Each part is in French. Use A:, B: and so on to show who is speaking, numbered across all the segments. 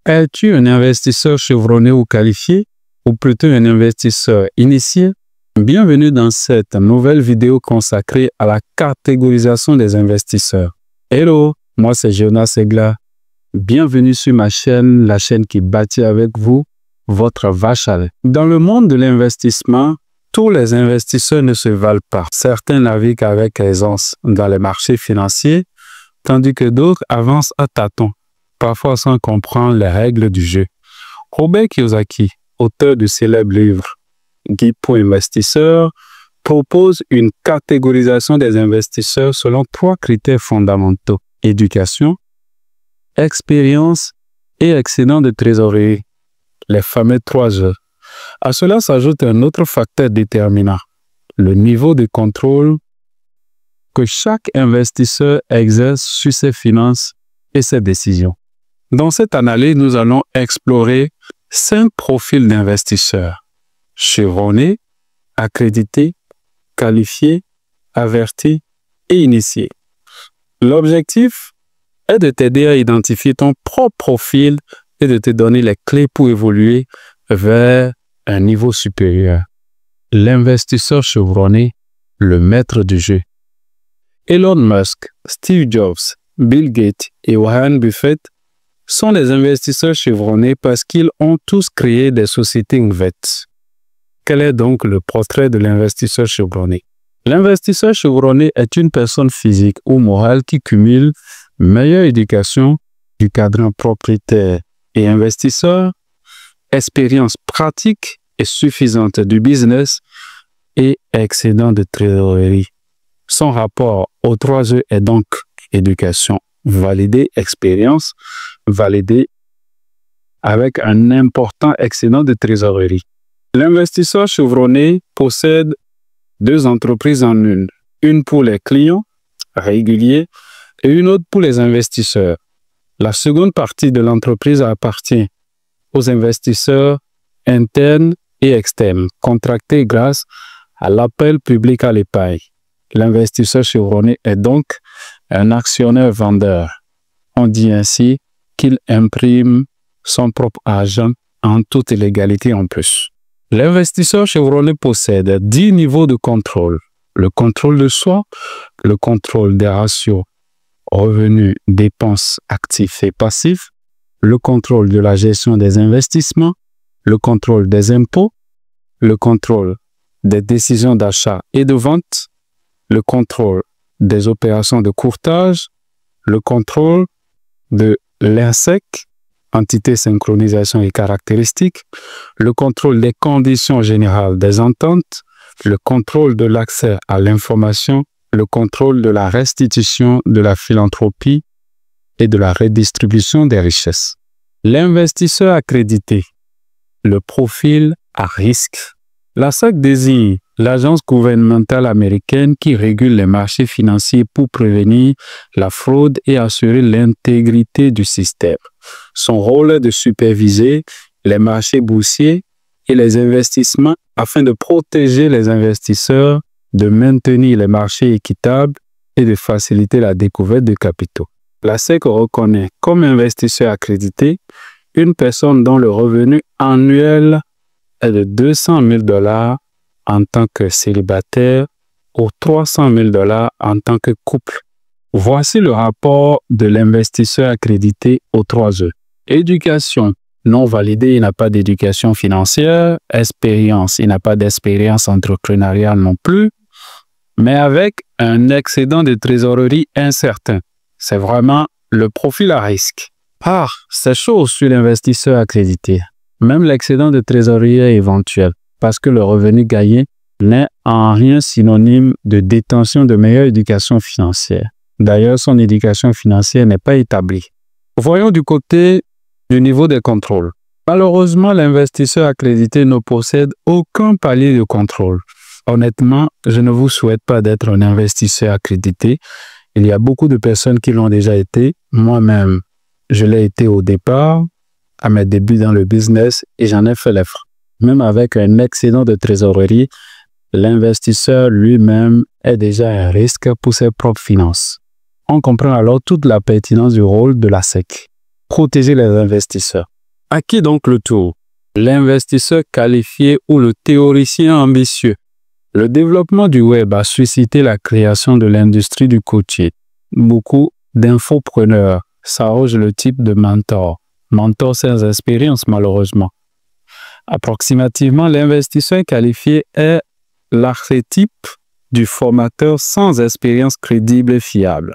A: Es-tu un investisseur chevronné ou qualifié, ou plutôt un investisseur initié? Bienvenue dans cette nouvelle vidéo consacrée à la catégorisation des investisseurs. Hello, moi c'est Jonas Segla. Bienvenue sur ma chaîne, la chaîne qui bâtit avec vous votre vache à lait. Dans le monde de l'investissement, tous les investisseurs ne se valent pas. Certains naviguent avec aisance dans les marchés financiers, tandis que d'autres avancent à tâtons, parfois sans comprendre les règles du jeu. Robert Kiyosaki, auteur du célèbre livre Guide pour investisseurs, propose une catégorisation des investisseurs selon 3 critères fondamentaux: éducation, expérience et excédent de trésorerie, les fameux 3 E. À cela s'ajoute un autre facteur déterminant, le niveau de contrôle que chaque investisseur exerce sur ses finances et ses décisions. Dans cette analyse, nous allons explorer 5 profils d'investisseurs: chevronnés, accrédités, qualifiés, avertis et initiés. L'objectif est de t'aider à identifier ton propre profil et de te donner les clés pour évoluer vers un niveau supérieur. L'investisseur chevronné, le maître du jeu. Elon Musk, Steve Jobs, Bill Gates et Warren Buffett sont des investisseurs chevronnés parce qu'ils ont tous créé des sociétés INVET. Quel est donc le portrait de l'investisseur chevronné? L'investisseur chevronné est une personne physique ou morale qui cumule meilleure éducation du cadran propriétaire et investisseur, expérience pratique et suffisante du business et excédent de trésorerie. Son rapport aux 3 E est donc éducation validée, expérience validée avec un important excédent de trésorerie. L'investisseur chevronné possède 2 entreprises en une pour les clients réguliers et une autre pour les investisseurs. La seconde partie de l'entreprise appartient aux investisseurs internes et externes, contractés grâce à l'appel public à l'épargne. L'investisseur chevronné est donc un actionnaire vendeur. On dit ainsi qu'il imprime son propre argent en toute légalité en plus. L'investisseur chevronné possède 10 niveaux de contrôle: le contrôle de soi, le contrôle des ratios revenus, dépenses, actifs et passifs, le contrôle de la gestion des investissements, le contrôle des impôts, le contrôle des décisions d'achat et de vente, le contrôle des opérations de courtage, le contrôle de l'INSEC, entité synchronisation et caractéristiques, le contrôle des conditions générales des ententes, le contrôle de l'accès à l'information, le contrôle de la restitution de la philanthropie et de la redistribution des richesses. L'investisseur accrédité, le profil à risque. La SEC désigne l'agence gouvernementale américaine qui régule les marchés financiers pour prévenir la fraude et assurer l'intégrité du système. Son rôle est de superviser les marchés boursiers et les investissements afin de protéger les investisseurs, de maintenir les marchés équitables et de faciliter la découverte de capitaux. La SEC reconnaît comme investisseur accrédité une personne dont le revenu annuel est de 200 000 $ en tant que célibataire ou 300 000 $ en tant que couple. Voici le rapport de l'investisseur accrédité aux 3 E. Éducation non validée, il n'a pas d'éducation financière. Expérience, il n'a pas d'expérience entrepreneuriale non plus, mais avec un excédent de trésorerie incertain. C'est vraiment le profil à risque. C'est chaud sur l'investisseur accrédité. Même l'excédent de trésorerie est éventuel, parce que le revenu gagné n'est en rien synonyme de détention de meilleure éducation financière. D'ailleurs, son éducation financière n'est pas établie. Voyons du côté du niveau des contrôles. Malheureusement, l'investisseur accrédité ne possède aucun palier de contrôle. Honnêtement, je ne vous souhaite pas d'être un investisseur accrédité. Il y a beaucoup de personnes qui l'ont déjà été. Moi-même, je l'ai été au départ, à mes débuts dans le business, et j'en ai fait les frais. Même avec un excédent de trésorerie, l'investisseur lui-même est déjà un risque pour ses propres finances. On comprend alors toute la pertinence du rôle de la SEC. Protéger les investisseurs. À qui donc le tour? L'investisseur qualifié ou le théoricien ambitieux? Le développement du web a suscité la création de l'industrie du coaching. Beaucoup d'infopreneurs s'arrogent le type de mentor sans expérience malheureusement. Approximativement, l'investisseur qualifié est l'archétype du formateur sans expérience crédible et fiable.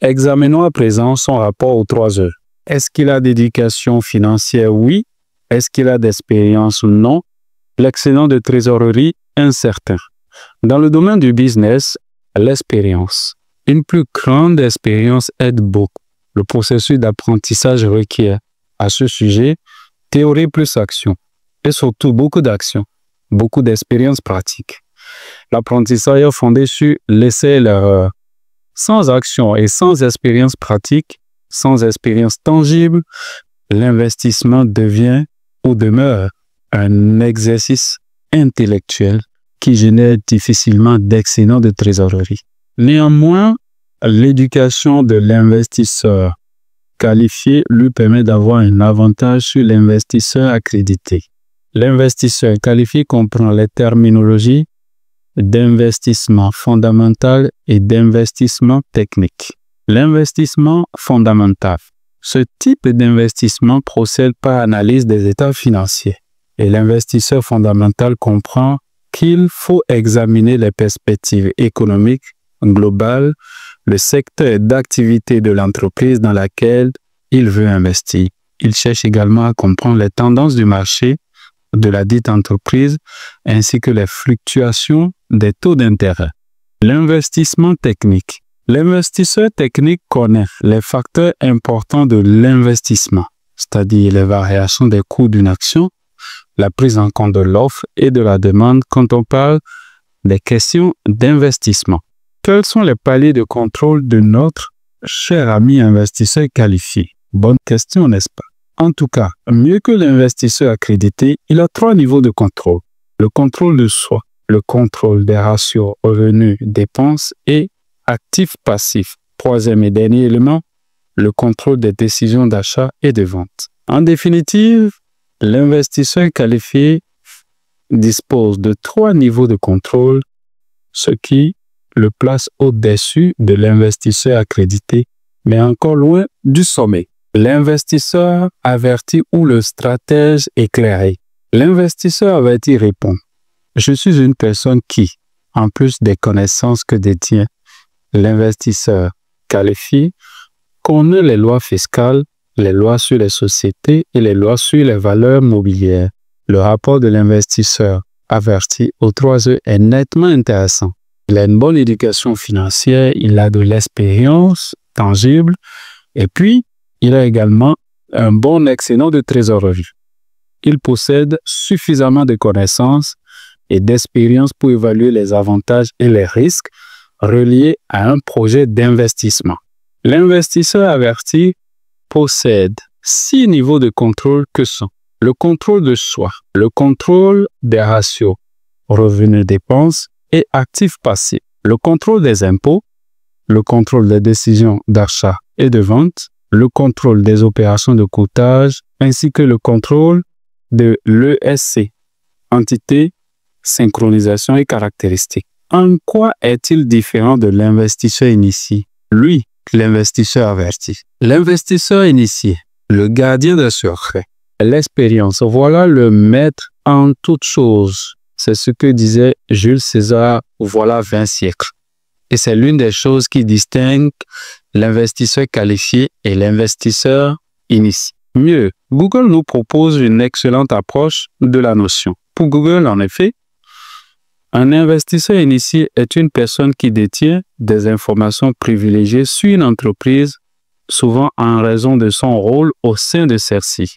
A: Examinons à présent son rapport aux 3 E. Est-ce qu'il a d'éducation financière? Oui. Est-ce qu'il a d'expérience? Non. L'excédent de trésorerie? Incertain. Dans le domaine du business, l'expérience. Une plus grande expérience aide beaucoup. Le processus d'apprentissage requiert, à ce sujet, théorie plus action. Et surtout beaucoup d'action, beaucoup d'expérience pratique. L'apprentissage est fondé sur l'essai et l'erreur. Sans action et sans expérience pratique, sans expérience tangible, l'investissement devient ou demeure un exercice intellectuel qui génère difficilement d'excédent de trésorerie. Néanmoins, l'éducation de l'investisseur qualifié lui permet d'avoir un avantage sur l'investisseur accrédité. L'investisseur qualifié comprend les terminologies d'investissement fondamental et d'investissement technique. L'investissement fondamental. Ce type d'investissement procède par analyse des états financiers. Et l'investisseur fondamental comprend qu'il faut examiner les perspectives économiques globales, le secteur d'activité de l'entreprise dans laquelle il veut investir. Il cherche également à comprendre les tendances du marché de la dite entreprise ainsi que les fluctuations des taux d'intérêt. L'investissement technique. L'investisseur technique connaît les facteurs importants de l'investissement, c'est-à-dire les variations des coûts d'une action, la prise en compte de l'offre et de la demande quand on parle des questions d'investissement. Quels sont les paliers de contrôle de notre cher ami investisseur qualifié? Bonne question, n'est-ce pas? En tout cas, mieux que l'investisseur accrédité, il a 3 niveaux de contrôle. Le contrôle de soi, le contrôle des ratios revenus-dépenses et actifs-passifs. 3e et dernier élément, le contrôle des décisions d'achat et de vente. En définitive, l'investisseur qualifié dispose de 3 niveaux de contrôle, ce qui le place au-dessus de l'investisseur accrédité, mais encore loin du sommet. L'investisseur averti ou le stratège éclairé. L'investisseur averti répond: je suis une personne qui, en plus des connaissances que détient l'investisseur qualifié, connaît les lois fiscales, les lois sur les sociétés et les lois sur les valeurs mobilières. Le rapport de l'investisseur averti aux 3 E est nettement intéressant. Il a une bonne éducation financière, il a de l'expérience tangible et puis il a également un bon excédent de trésorerie. Il possède suffisamment de connaissances et d'expérience pour évaluer les avantages et les risques reliés à un projet d'investissement. L'investisseur averti possède 6 niveaux de contrôle que sont le contrôle de soi, le contrôle des ratios, revenus-dépenses et actifs passifs, le contrôle des impôts, le contrôle des décisions d'achat et de vente, le contrôle des opérations de courtage, ainsi que le contrôle de l'ESC, entité, synchronisation et caractéristiques. En quoi est-il différent de l'investisseur initié? Lui, l'investisseur averti. L'investisseur initié, le gardien des secrets. L'expérience, voilà le maître en toutes choses. C'est ce que disait Jules César, voilà 20 siècles. Et c'est l'une des choses qui distingue l'investisseur qualifié et l'investisseur initié. Mieux, Google nous propose une excellente approche de la notion. Pour Google, en effet, un investisseur initié est une personne qui détient des informations privilégiées sur une entreprise, souvent en raison de son rôle au sein de celle-ci.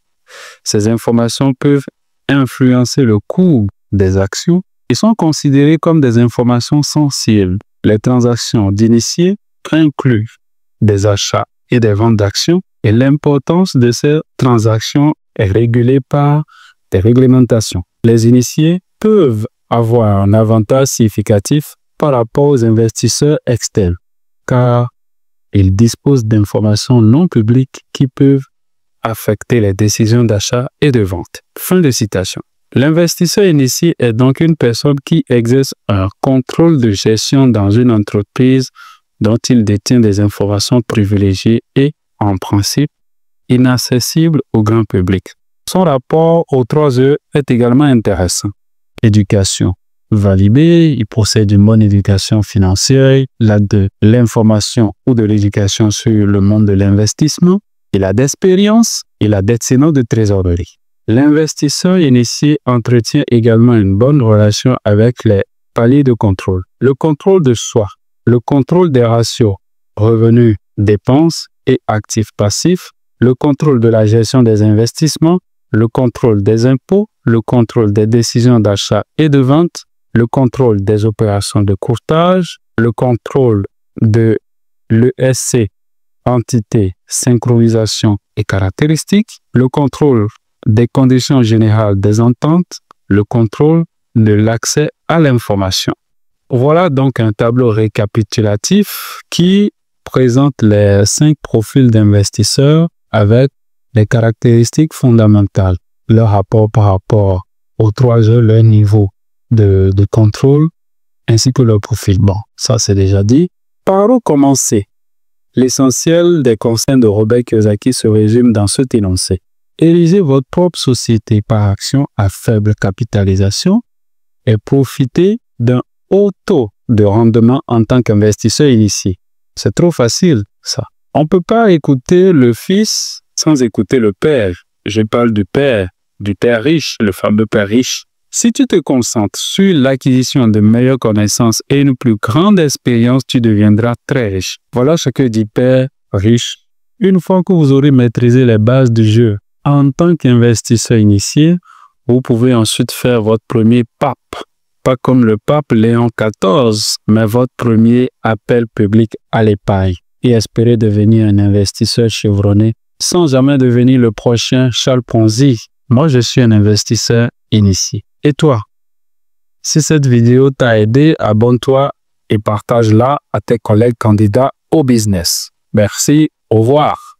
A: Ces informations peuvent influencer le cours des actions et sont considérées comme des informations sensibles. Les transactions d'initiés incluent des achats et des ventes d'actions et l'importance de ces transactions est régulée par des réglementations. Les initiés peuvent avoir un avantage significatif par rapport aux investisseurs externes car ils disposent d'informations non publiques qui peuvent affecter les décisions d'achat et de vente. Fin de citation. L'investisseur initié est donc une personne qui exerce un contrôle de gestion dans une entreprise dont il détient des informations privilégiées et, en principe, inaccessibles au grand public. Son rapport aux 3 E est également intéressant. Éducation validée, il possède une bonne éducation financière, il a de l'information ou de l'éducation sur le monde de l'investissement, il a d'expérience, il a d'excellence de trésorerie. L'investisseur initié entretient également une bonne relation avec les paliers de contrôle. Le contrôle de soi, le contrôle des ratios, revenus, dépenses et actifs passifs, le contrôle de la gestion des investissements, le contrôle des impôts, le contrôle des décisions d'achat et de vente, le contrôle des opérations de courtage, le contrôle de l'ESC, entité, synchronisation et caractéristiques, le contrôle des conditions générales des ententes, le contrôle de l'accès à l'information. Voilà donc un tableau récapitulatif qui présente les 5 profils d'investisseurs avec les caractéristiques fondamentales, leur rapport par rapport aux 3 E, leur niveau de contrôle, ainsi que leur profil. Bon, ça c'est déjà dit. Par où commencer? L'essentiel des conseils de Robert Kiyosaki se résume dans cet énoncé. Érigez votre propre société par action à faible capitalisation et profitez d'un haut taux de rendement en tant qu'investisseur initié. C'est trop facile, ça. On ne peut pas écouter le fils sans écouter le père. Je parle du père riche, le fameux père riche. Si tu te concentres sur l'acquisition de meilleures connaissances et une plus grande expérience, tu deviendras très riche. Voilà ce que dit père riche. Une fois que vous aurez maîtrisé les bases du jeu en tant qu'investisseur initié, vous pouvez ensuite faire votre premier pape. Pas comme le pape Léon XIV, mais votre premier appel public à l'épargne et espérer devenir un investisseur chevronné sans jamais devenir le prochain Charles Ponzi. Moi, je suis un investisseur initié. Et toi? Si cette vidéo t'a aidé, abonne-toi et partage-la à tes collègues candidats au business. Merci, au revoir.